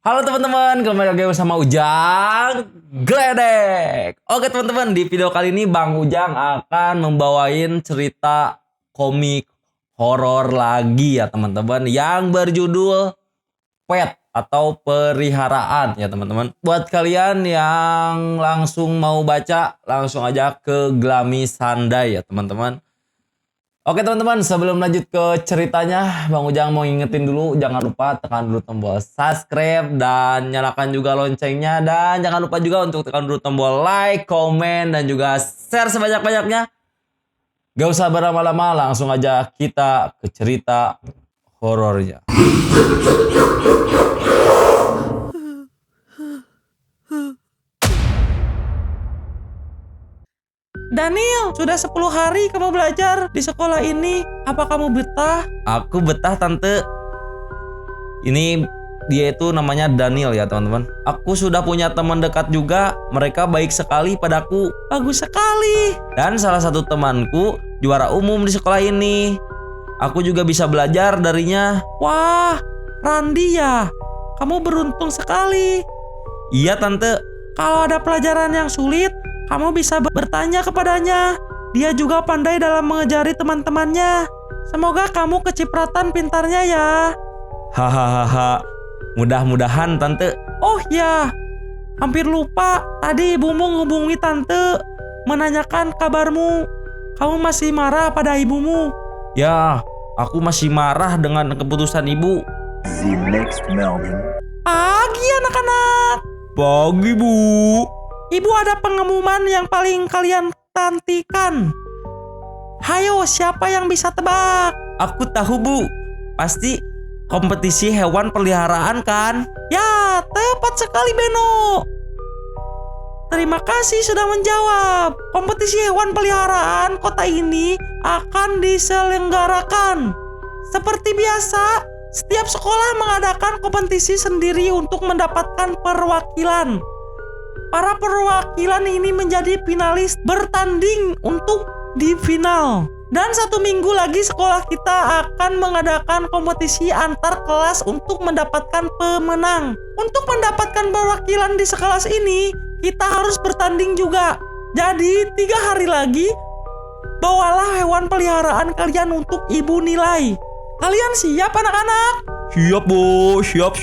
Halo teman-teman, kembali lagi bersama Ujang Gledek. Oke teman-teman, di video kali ini Bang Ujang akan membawain cerita komik horor lagi ya teman-teman, yang berjudul Pet atau Peliharaan ya teman-teman. Buat kalian yang langsung mau baca, langsung aja ke Glamis Handai ya teman-teman. Oke teman-teman, sebelum lanjut ke ceritanya, Bang Ujang mau ngingetin dulu, jangan lupa tekan dulu tombol subscribe dan nyalakan juga loncengnya. Dan jangan lupa juga untuk tekan dulu tombol like, komen, dan juga share sebanyak-banyaknya. Gak usah berlama-lama, langsung aja kita ke cerita horornya. Daniel, sudah 10 hari kamu belajar di sekolah ini. Apa kamu betah? Aku betah tante. Ini dia itu namanya Daniel ya teman-teman. Aku sudah punya teman dekat juga. Mereka baik sekali padaku. Bagus sekali. Dan salah satu temanku juara umum di sekolah ini. Aku juga bisa belajar darinya. Wah, Randi ya. Kamu beruntung sekali. Iya tante. Kalau ada pelajaran yang sulit, kamu bisa bertanya kepadanya. Dia juga pandai dalam mengajari teman-temannya. Semoga kamu kecipratan pintarnya ya. Hahaha. Mudah-mudahan tante. Oh ya, hampir lupa. Tadi ibumu menghubungi tante, menanyakan kabarmu. Kamu masih marah pada ibumu? Ya, aku masih marah dengan keputusan ibu. The next Melvin. Pagi anak-anak. Pagi bu. Ibu ada pengumuman yang paling kalian nantikan. Hayo, siapa yang bisa tebak? Aku tahu bu. Pasti kompetisi hewan peliharaan kan? Ya, tepat sekali Beno. Terima kasih sudah menjawab. Kompetisi hewan peliharaan kota ini akan diselenggarakan. Seperti biasa, setiap sekolah mengadakan kompetisi sendiri untuk mendapatkan perwakilan. Para perwakilan ini menjadi finalis bertanding untuk di final. Dan 1 minggu lagi sekolah kita akan mengadakan kompetisi antar kelas untuk mendapatkan pemenang. Untuk mendapatkan perwakilan di sekelas ini, kita harus bertanding juga. Jadi 3 hari lagi, bawalah hewan peliharaan kalian untuk ibu nilai. Kalian siap anak-anak? Siap bu, siap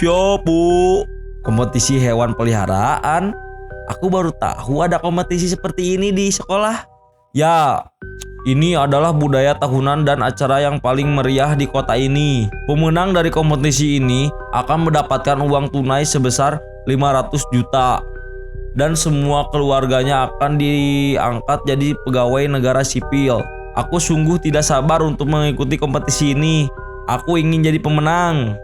bu. Kompetisi hewan peliharaan? Aku baru tahu ada kompetisi seperti ini di sekolah. Ya, ini adalah budaya tahunan dan acara yang paling meriah di kota ini. Pemenang dari kompetisi ini akan mendapatkan uang tunai sebesar 500 juta. Dan semua keluarganya akan diangkat jadi pegawai negara sipil. Aku sungguh tidak sabar untuk mengikuti kompetisi ini. Aku ingin jadi pemenang.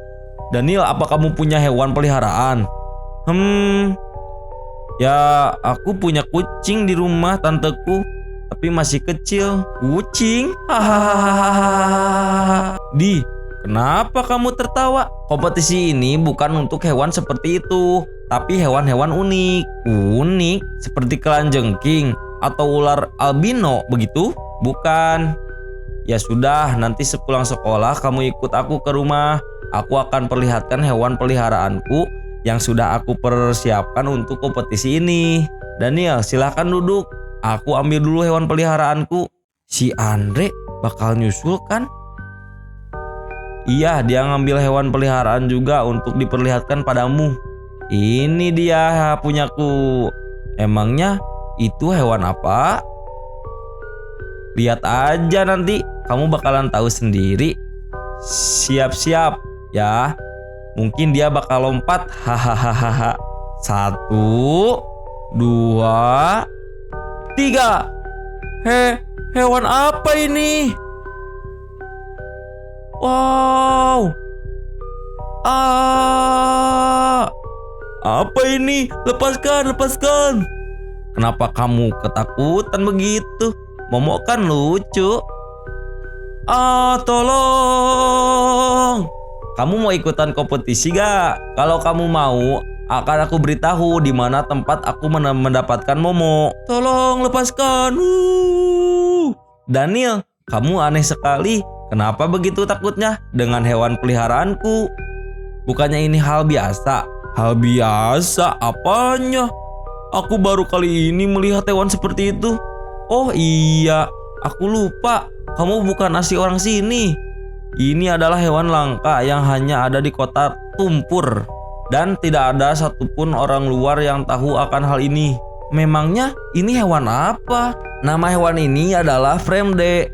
Daniel, apa kamu punya hewan peliharaan? Ya, aku punya kucing di rumah tanteku, tapi masih kecil. Kucing? Hahaha. Di, kenapa kamu tertawa? Kompetisi ini bukan untuk hewan seperti itu, tapi hewan-hewan unik. Unik? Seperti kelanjengking atau ular albino begitu? Bukan. Ya sudah, nanti sepulang sekolah kamu ikut aku ke rumah. Aku akan perlihatkan hewan peliharaanku yang sudah aku persiapkan untuk kompetisi ini. Daniel, silahkan duduk. Aku ambil dulu hewan peliharaanku. Si Andre bakal nyusul kan? Iya, dia ngambil hewan peliharaan juga untuk diperlihatkan padamu. Ini dia punyaku. Emangnya itu hewan apa? Lihat aja nanti, kamu bakalan tahu sendiri. Siap-siap ya. Mungkin dia bakal lompat. Hahaha. 1, 2, 3. Hewan apa ini? Wow. Apa ini? Lepaskan. Kenapa kamu ketakutan begitu? Momok kan lucu. Tolong. Kamu mau ikutan kompetisi gak? Kalau kamu mau, akan aku beritahu di mana tempat aku mendapatkan Momo. Tolong lepaskan. Daniel, kamu aneh sekali. Kenapa begitu takutnya dengan hewan peliharaanku? Bukannya ini hal biasa? Hal biasa apanya? Aku baru kali ini melihat hewan seperti itu. Oh iya, aku lupa. Kamu bukan asli orang sini. Ini adalah hewan langka yang hanya ada di kota Tumpur. Dan tidak ada satupun orang luar yang tahu akan hal ini. Memangnya ini hewan apa? Nama hewan ini adalah Fremde.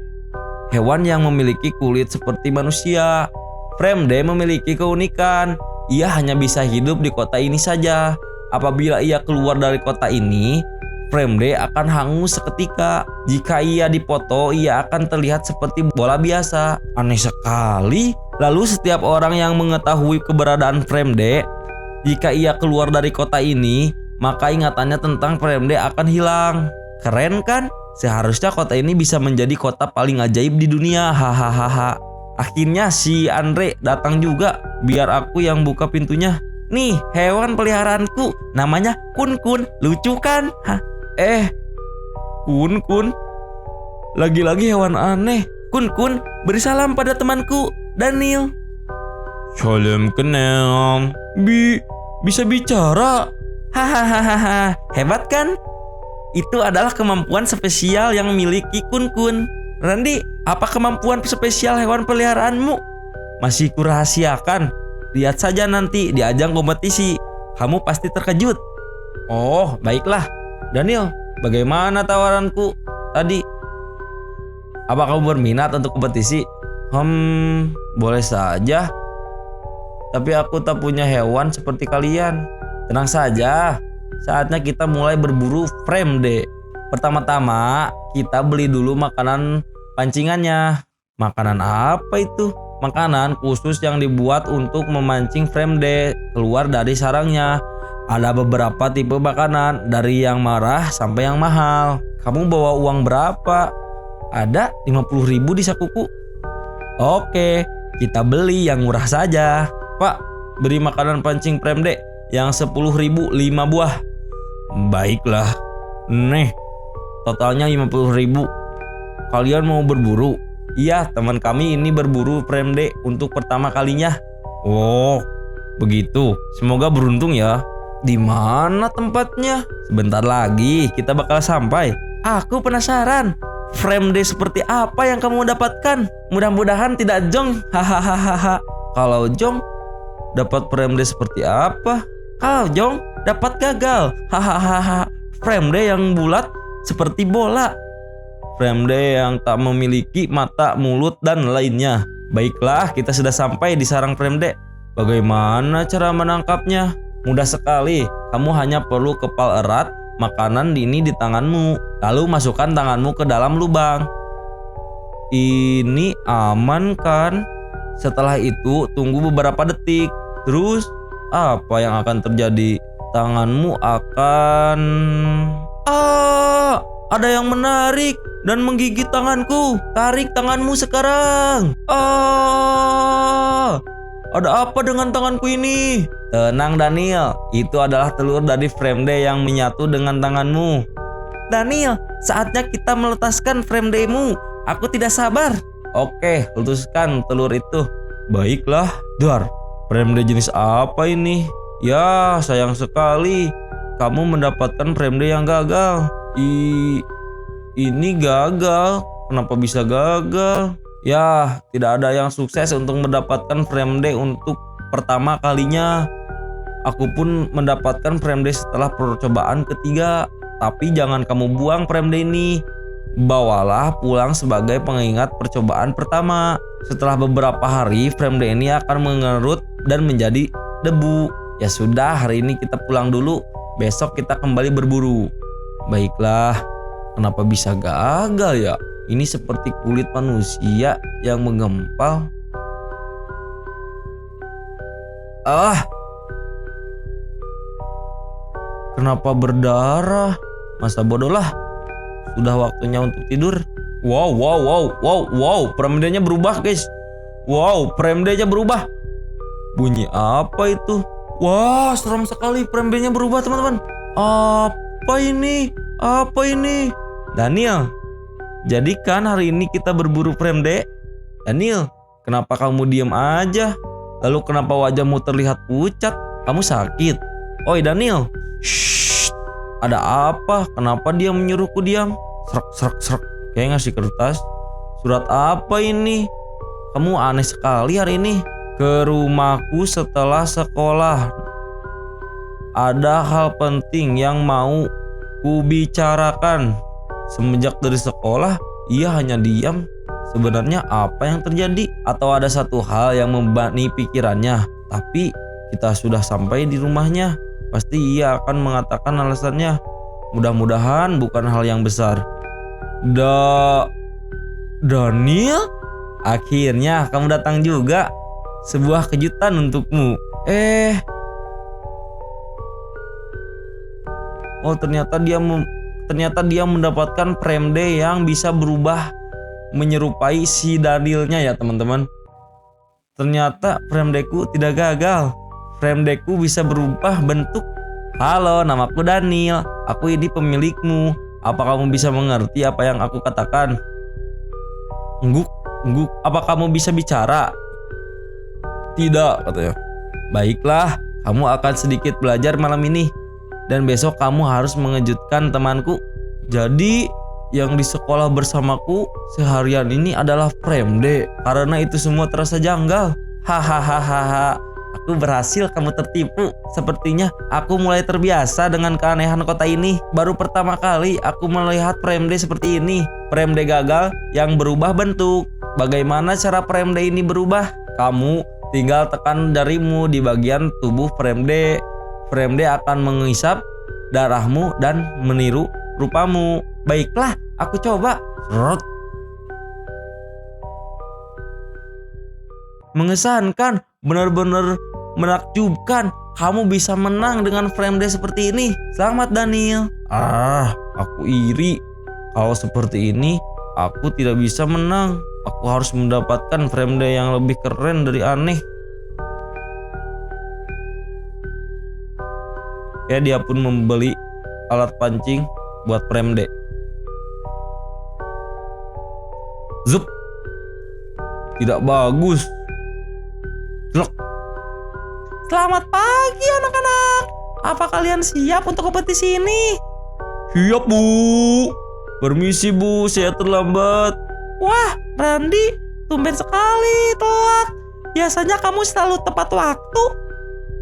Hewan yang memiliki kulit seperti manusia. Fremde memiliki keunikan. Ia hanya bisa hidup di kota ini saja. Apabila ia keluar dari kota ini, Fremde akan hangus seketika. Jika ia dipoto, ia akan terlihat seperti bola biasa. Aneh sekali. Lalu setiap orang yang mengetahui keberadaan Fremde, jika ia keluar dari kota ini, maka ingatannya tentang Fremde akan hilang. Keren kan? Seharusnya kota ini bisa menjadi kota paling ajaib di dunia. Hahaha. Akhirnya si Andre datang juga. Biar aku yang buka pintunya. Nih, hewan peliharaanku, namanya Kun-kun. Lucu kan? Hah? Kun-kun? Lagi-lagi hewan aneh. Kun-kun, beri salam pada temanku, Daniel. Salam kenal. Bisa bicara? Hahaha, hebat kan? Itu adalah kemampuan spesial yang miliki Kun-kun. Randy, apa kemampuan spesial hewan peliharaanmu? Masih kurahasiakan. Lihat saja nanti di ajang kompetisi. Kamu pasti terkejut. Oh, baiklah. Daniel, bagaimana tawaranku tadi? Apa kamu berminat untuk kompetisi? Boleh saja. Tapi aku tak punya hewan seperti kalian. Tenang saja. Saatnya kita mulai berburu Fremde. Pertama-tama, kita beli dulu makanan pancingannya. Makanan apa itu? Makanan khusus yang dibuat untuk memancing Fremde keluar dari sarangnya. Ada beberapa tipe makanan, dari yang murah sampai yang mahal. Kamu bawa uang berapa? Ada 50.000 di sakuku. Oke, kita beli yang murah saja. Pak, beri makanan pancing Fremde yang 10.000 5 buah. Baiklah. Nih, totalnya 50.000. Kalian mau berburu? Iya, teman kami ini berburu Fremde untuk pertama kalinya. Oh, begitu. Semoga beruntung ya. Di mana tempatnya? Sebentar lagi kita bakal sampai. Aku penasaran. Fremde seperti apa yang kamu dapatkan? Mudah-mudahan tidak jong. Hahaha. Kalau jong, dapat Fremde seperti apa? Kalau jong, dapat gagal. Hahaha. Fremde yang bulat seperti bola. Fremde yang tak memiliki mata, mulut, dan lainnya. Baiklah, kita sudah sampai di sarang Fremde. Bagaimana cara menangkapnya? Mudah sekali. Kamu hanya perlu kepal erat makanan ini di tanganmu. Lalu masukkan tanganmu ke dalam lubang. Ini aman kan? Setelah itu tunggu beberapa detik. Terus apa yang akan terjadi? Tanganmu akan... ada yang menarik dan menggigit tanganku. Tarik tanganmu sekarang. Ada apa dengan tanganku ini? Tenang Daniel, itu adalah telur dari Fremde yang menyatu dengan tanganmu. Daniel, saatnya kita meletaskan Fremdemu. Aku tidak sabar. Oke, letuskan telur itu. Baiklah. Dar, Fremde jenis apa ini? Ya, sayang sekali. Kamu mendapatkan Fremde yang gagal. Ini gagal. Kenapa bisa gagal? Ya, tidak ada yang sukses untuk mendapatkan Fremde untuk pertama kalinya. Aku pun mendapatkan Fremde setelah percobaan ketiga. Tapi jangan kamu buang Fremde ini. Bawalah pulang sebagai pengingat percobaan pertama. Setelah beberapa hari, Fremde ini akan mengerut dan menjadi debu. Ya sudah, hari ini kita pulang dulu. Besok kita kembali berburu. Baiklah. Kenapa bisa gagal ya? Ini seperti kulit manusia yang menggempal. Kenapa berdarah? Masa bodoh lah. Sudah waktunya untuk tidur. Wow. Fremdenya berubah guys. Wow, Fremdenya berubah. Bunyi apa itu? Wah, seram sekali Fremdenya berubah teman-teman. Apa ini? Daniel, jadikan hari ini kita berburu Fremde. Daniel, kenapa kamu diam aja? Lalu kenapa wajahmu terlihat pucat? kamu sakit? Oi Daniel. Shh, ada apa? Kenapa dia menyuruhku diam? Serak serak serak. Kayak ngasih kertas. Surat apa ini? Kamu aneh sekali hari ini. Ke rumahku setelah sekolah. Ada hal penting yang mau kubicarakan. Semenjak dari sekolah, ia hanya diam. Sebenarnya apa yang terjadi? Atau ada satu hal yang membebani pikirannya? Tapi kita sudah sampai di rumahnya. Pasti ia akan mengatakan alasannya. Mudah-mudahan bukan hal yang besar. Daniel? Akhirnya kamu datang juga. Sebuah kejutan untukmu. Oh, ternyata dia mendapatkan Premde yang bisa berubah menyerupai si Danielnya ya teman-teman. Ternyata Premdeku tidak gagal. Premdeku bisa berubah bentuk. Halo, namaku Daniel. Aku ini pemilikmu. Apa kamu bisa mengerti apa yang aku katakan? Engguk. Apa kamu bisa bicara? Tidak, katanya. Baiklah, kamu akan sedikit belajar malam ini. Dan besok kamu harus mengejutkan temanku. Jadi yang di sekolah bersamaku seharian ini adalah Premde. Karena itu semua terasa janggal. Hahaha. Aku berhasil, kamu tertipu. Sepertinya aku mulai terbiasa dengan keanehan kota ini. Baru pertama kali aku melihat Premde seperti ini. Premde gagal yang berubah bentuk. Bagaimana cara Premde ini berubah? Kamu tinggal tekan jarimu di bagian tubuh Premde. Premde akan mengisap darahmu dan meniru rupamu. Baiklah, aku coba. Mengesankan, benar-benar menakjubkan. Kamu bisa menang dengan Premde seperti ini. Selamat Daniel. Aku iri. Kalau seperti ini, aku tidak bisa menang. Aku harus mendapatkan Premde yang lebih keren dari aneh. Ya, dia pun membeli alat pancing buat Premde. Zup. Tidak bagus. Blok. Selamat pagi anak-anak. Apa kalian siap untuk kompetisi ini? Siap, Bu. Permisi, Bu, saya terlambat. Wah, Randi, tumben sekali telat. Biasanya kamu selalu tepat waktu.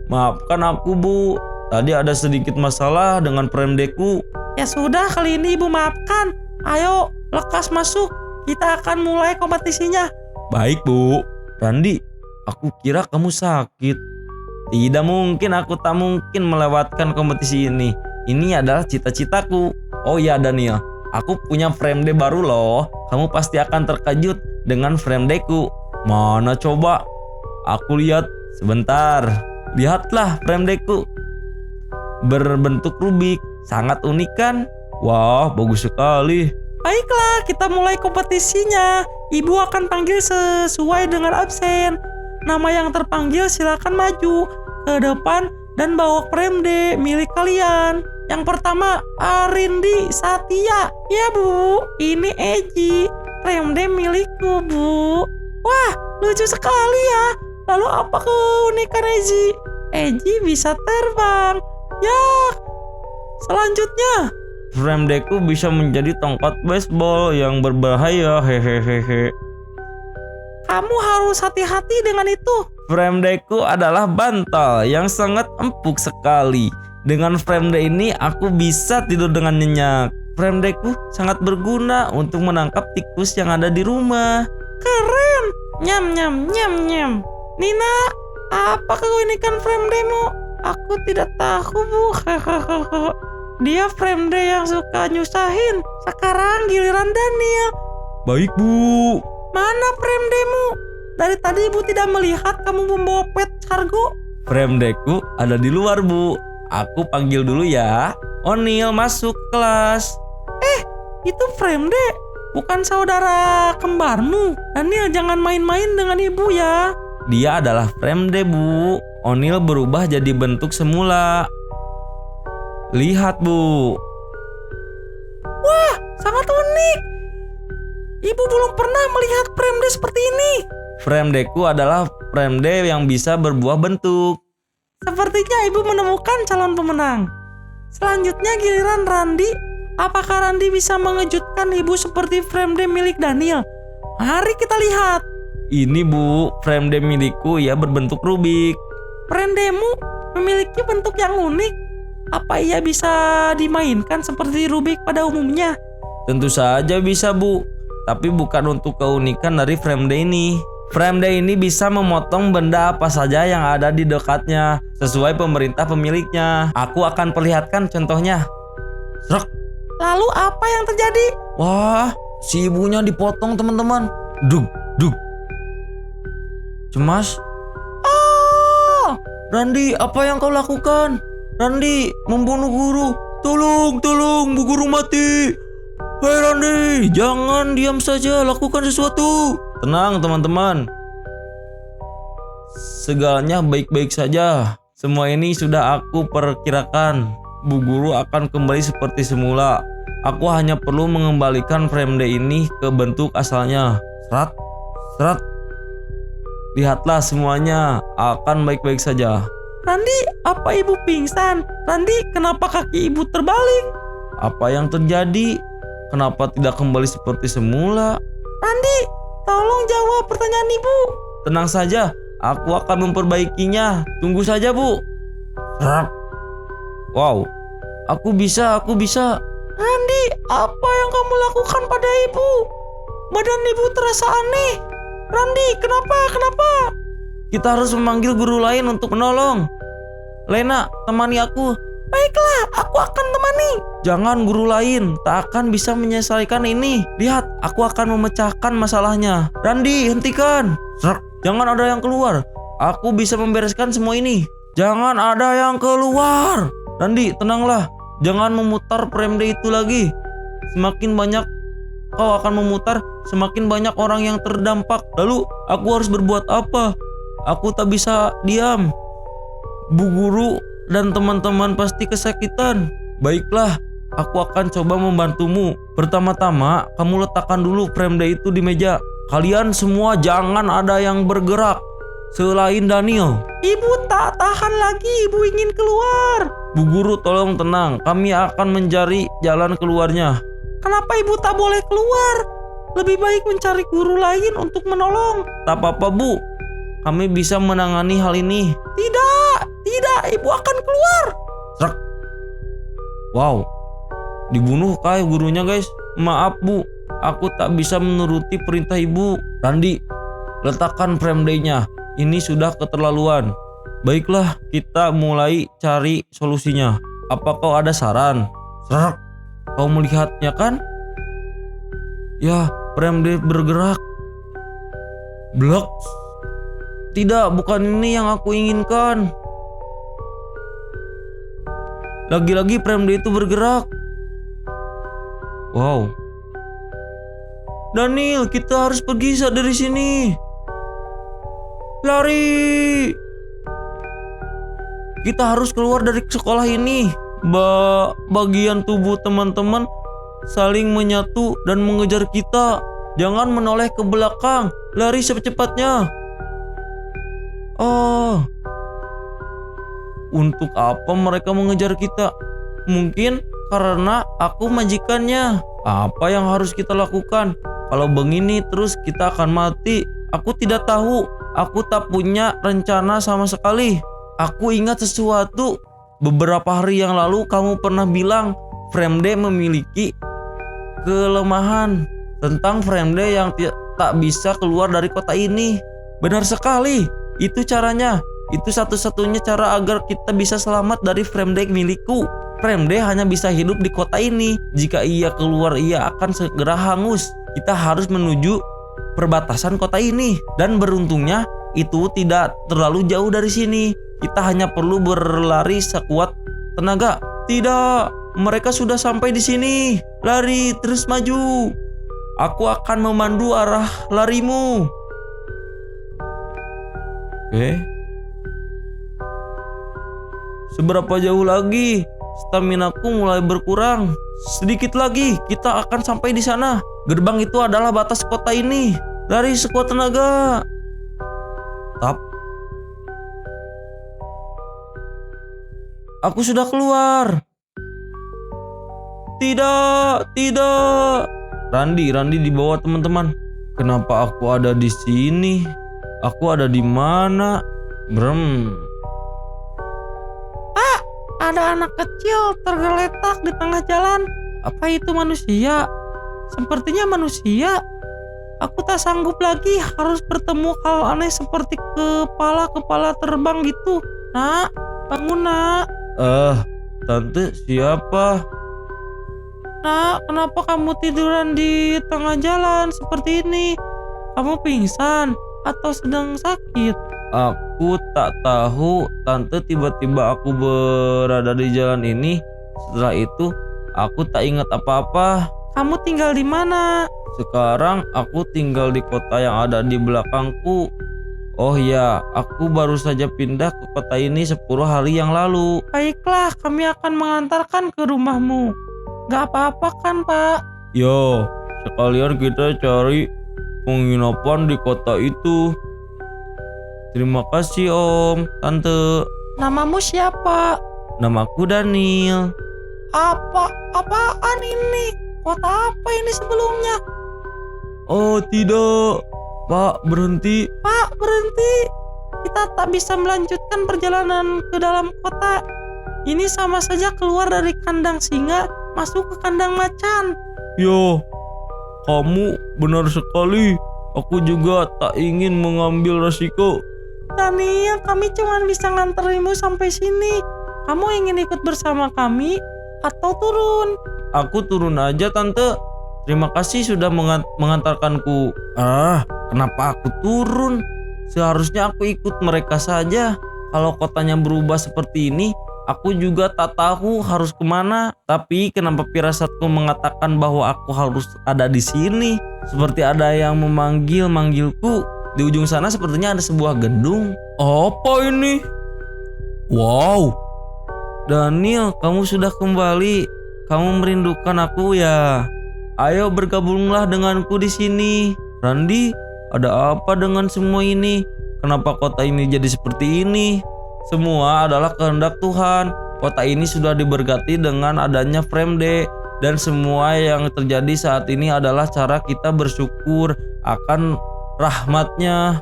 Maafkan aku, Bu. Tadi ada sedikit masalah dengan Premdeku. Ya sudah, kali ini Ibu maafkan. Ayo, lekas masuk. Kita akan mulai kompetisinya. Baik, Bu. Randi, aku kira kamu sakit. Tidak mungkin, aku tak mungkin melewatkan kompetisi ini. Ini adalah cita-citaku. Oh ya Daniel, aku punya Premde baru loh. Kamu pasti akan terkejut dengan Premdeku. Mana coba? Aku lihat sebentar. Lihatlah Premdeku. Berbentuk Rubik, sangat unik kan? Wah, bagus sekali. Baiklah, kita mulai kompetisinya. Ibu akan panggil sesuai dengan absen. Nama yang terpanggil silakan maju ke depan dan bawa Premde milik kalian. Yang pertama, Arindi Satya. Ya Bu, ini Eji, Premde milikku Bu. Wah, lucu sekali ya. Lalu apa keunikan Eji? Eji bisa terbang. Ya, selanjutnya Premdeku bisa menjadi tongkat baseball yang berbahaya. Hehehehe. kamu harus hati-hati dengan itu. Premdeku adalah bantal yang sangat empuk sekali. Dengan Premde ini aku bisa tidur dengan nyenyak. Premdeku sangat berguna untuk menangkap tikus yang ada di rumah. Keren. Nyam nyam nyam nyam. Nina, apa keunikan Premdemu? Aku tidak tahu Bu. Dia Premde yang suka nyusahin. Sekarang giliran Daniel. Baik Bu. Mana Premdemu? Dari tadi Ibu tidak melihat kamu membawa pet cargo. Premdeku ada di luar Bu. Aku panggil dulu ya. O'Neil masuk kelas. Itu Premde, bukan saudara kembarmu. Daniel, jangan main-main dengan ibu ya. Dia adalah Premde Bu. O'Neil berubah jadi bentuk semula. Lihat Bu. Wah, sangat unik. Ibu belum pernah melihat Premde seperti ini. Premdeku adalah Premde yang bisa berbuah bentuk. Sepertinya ibu menemukan calon pemenang. Selanjutnya giliran Randy. Apakah Randy bisa mengejutkan ibu seperti frame day milik Daniel? Mari kita lihat. Ini Bu, frame day milikku ya berbentuk Rubik. Frame day-mu memiliki bentuk yang unik. Apa ia bisa dimainkan seperti Rubik pada umumnya? Tentu saja bisa Bu, tapi bukan untuk keunikan dari frame day ini. Frame day ini bisa memotong benda apa saja yang ada di dekatnya sesuai pemerintah pemiliknya. Aku akan perlihatkan contohnya. Srek. Lalu apa yang terjadi? Wah, si ibunya dipotong teman-teman. Dug, dug. Cemas. Oh, Randy, apa yang kau lakukan? Randy, membunuh guru. Tolong, tolong, Bu Guru mati. Hei Randy, jangan diam saja, lakukan sesuatu. Tenang teman-teman. Segalanya baik-baik saja. Semua ini sudah aku perkirakan. Bu Guru akan kembali seperti semula. Aku hanya perlu mengembalikan frame day ini ke bentuk asalnya. Serat, serat. Lihatlah semuanya akan baik-baik saja. Randy, apa ibu pingsan? Randy, kenapa kaki ibu terbalik? Apa yang terjadi? Kenapa tidak kembali seperti semula? Randy, tolong jawab pertanyaan ibu. Tenang saja, aku akan memperbaikinya. Tunggu saja, Bu. Serat. Wow, aku bisa. Randy, apa yang kamu lakukan pada ibu? Badan ibu terasa aneh. Randy, kenapa? Kita harus memanggil guru lain untuk menolong. Lena, temani aku. Baiklah, aku akan temani. Jangan, guru lain tak akan bisa menyelesaikan ini. Lihat, aku akan memecahkan masalahnya. Randy, hentikan. Serak. Jangan ada yang keluar. Aku bisa membereskan semua ini. Jangan ada yang keluar. Randy, tenanglah. Jangan memutar frame day itu lagi. Semakin banyak kau akan memutar, semakin banyak orang yang terdampak. Lalu, aku harus berbuat apa? Aku tak bisa diam. Bu Guru dan teman-teman pasti kesakitan. Baiklah, aku akan coba membantumu. Pertama-tama, kamu letakkan dulu frame day itu di meja. Kalian semua jangan ada yang bergerak selain Daniel. Ibu tak tahan lagi, ibu ingin keluar. Bu Guru, tolong tenang. Kami akan mencari jalan keluarnya. Kenapa ibu tak boleh keluar? Lebih baik mencari guru lain untuk menolong. Tak apa-apa, Bu. Kami bisa menangani hal ini. Tidak, ibu akan keluar. Serak. Wow, dibunuh kayak gurunya guys. Maaf Bu, aku tak bisa menuruti perintah ibu. Randy, letakkan frame day-nya. Ini sudah keterlaluan. Baiklah, kita mulai cari solusinya. Apa kau ada saran? Serak. Kau melihatnya kan? Ya, frame day bergerak. Blok. Tidak, bukan ini yang aku inginkan. Lagi-lagi frame day itu bergerak. Wow. Daniel, kita harus pergi dari sini. Lari. Kita harus keluar dari sekolah ini. Bagian tubuh teman-teman saling menyatu dan mengejar kita. Jangan menoleh ke belakang. Lari secepatnya. Oh, untuk apa mereka mengejar kita? Mungkin karena aku majikannya. Apa yang harus kita lakukan? Kalau begini terus kita akan mati. Aku tidak tahu. Aku tak punya rencana sama sekali. Aku ingat sesuatu. Beberapa hari yang lalu kamu pernah bilang frame day memiliki kelemahan. Tentang frame day yang tak bisa keluar dari kota ini. Benar sekali. Itu caranya. Itu satu-satunya cara agar kita bisa selamat dari frame day milikku. Frame day hanya bisa hidup di kota ini. Jika ia keluar, ia akan segera hangus. Kita harus menuju perbatasan kota ini. Dan beruntungnya itu tidak terlalu jauh dari sini. Kita hanya perlu berlari sekuat tenaga. Tidak, mereka sudah sampai di sini. Lari, terus maju. Aku akan memandu arah larimu. Oke. Seberapa jauh lagi? Staminaku mulai berkurang. Sedikit lagi, kita akan sampai di sana. Gerbang itu adalah batas kota ini. Lari sekuat tenaga. Tap. Aku sudah keluar. Tidak. Randi dibawa teman-teman. Kenapa aku ada di sini? Aku ada di mana? Brem. Ada anak kecil tergeletak di tengah jalan. Apa itu manusia? Sepertinya manusia. Aku tak sanggup lagi harus bertemu hal aneh seperti kepala terbang gitu. Nak, bangun nak. Tante siapa? Nak, kenapa kamu tiduran di tengah jalan seperti ini? Kamu pingsan atau sedang sakit? Aku tak tahu, tante, tiba-tiba aku berada di jalan ini. Setelah itu, aku tak ingat apa-apa. Kamu tinggal di mana? Sekarang aku tinggal di kota yang ada di belakangku. Oh ya, aku baru saja pindah ke kota ini 10 hari yang lalu. Baiklah, kami akan mengantarkan ke rumahmu. Gak apa-apa kan, Pak? Ya, sekalian kita cari penginapan di kota itu. Terima kasih Om, Tante. Namamu siapa? Namaku Daniel. Apaan ini? Kota apa ini sebelumnya? Oh tidak, Pak, berhenti. Pak, berhenti. Kita tak bisa melanjutkan perjalanan ke dalam kota. Ini sama saja keluar dari kandang singa, masuk ke kandang macan. Ya, kamu benar sekali. Aku juga tak ingin mengambil resiko. Daniel, kami cuma bisa nganterimu sampai sini. Kamu ingin ikut bersama kami atau turun? Aku turun aja, Tante. Terima kasih sudah mengantarkanku. Kenapa aku turun? Seharusnya aku ikut mereka saja. Kalau kotanya berubah seperti ini, aku juga tak tahu harus kemana. Tapi kenapa firasatku mengatakan bahwa aku harus ada di sini? Seperti ada yang memanggilku. Di ujung sana sepertinya ada sebuah gedung. Apa ini? Wow. Daniel, kamu sudah kembali. Kamu merindukan aku ya? Ayo bergabunglah denganku di sini. Randi, ada apa dengan semua ini? Kenapa kota ini jadi seperti ini? Semua adalah kehendak Tuhan. Kota ini sudah diberkati dengan adanya frame day. Dan semua yang terjadi saat ini adalah cara kita bersyukur akan rahmatnya.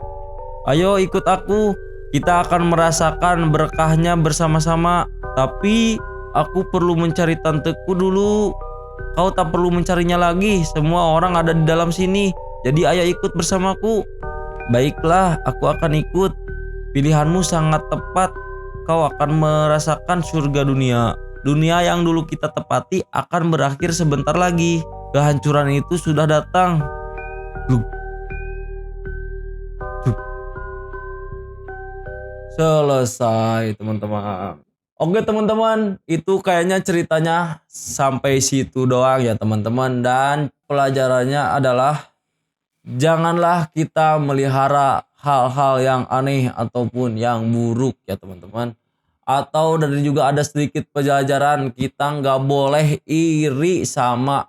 Ayo ikut aku. Kita akan merasakan berkahnya bersama-sama. Tapi aku perlu mencari tanteku dulu. Kau tak perlu mencarinya lagi. Semua orang ada di dalam sini. Jadi ayo ikut bersamaku. Baiklah, aku akan ikut. Pilihanmu sangat tepat. Kau akan merasakan surga dunia. Dunia yang dulu kita tepati akan berakhir sebentar lagi. Kehancuran itu sudah datang. Selesai, teman-teman. Oke teman-teman, itu kayaknya ceritanya sampai situ doang ya teman-teman. Dan pelajarannya adalah janganlah kita melihara hal-hal yang aneh ataupun yang buruk ya teman-teman. Atau dari juga ada sedikit pelajaran, kita nggak boleh iri sama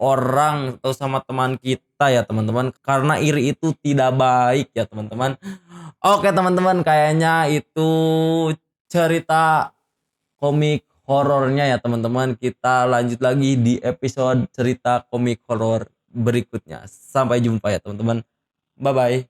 orang atau sama teman kita ya teman-teman. Karena iri itu tidak baik ya teman-teman. Oke teman-teman, kayaknya itu cerita komik horornya ya teman-teman. Kita lanjut lagi di episode cerita komik horor berikutnya. Sampai jumpa ya teman-teman. Bye bye.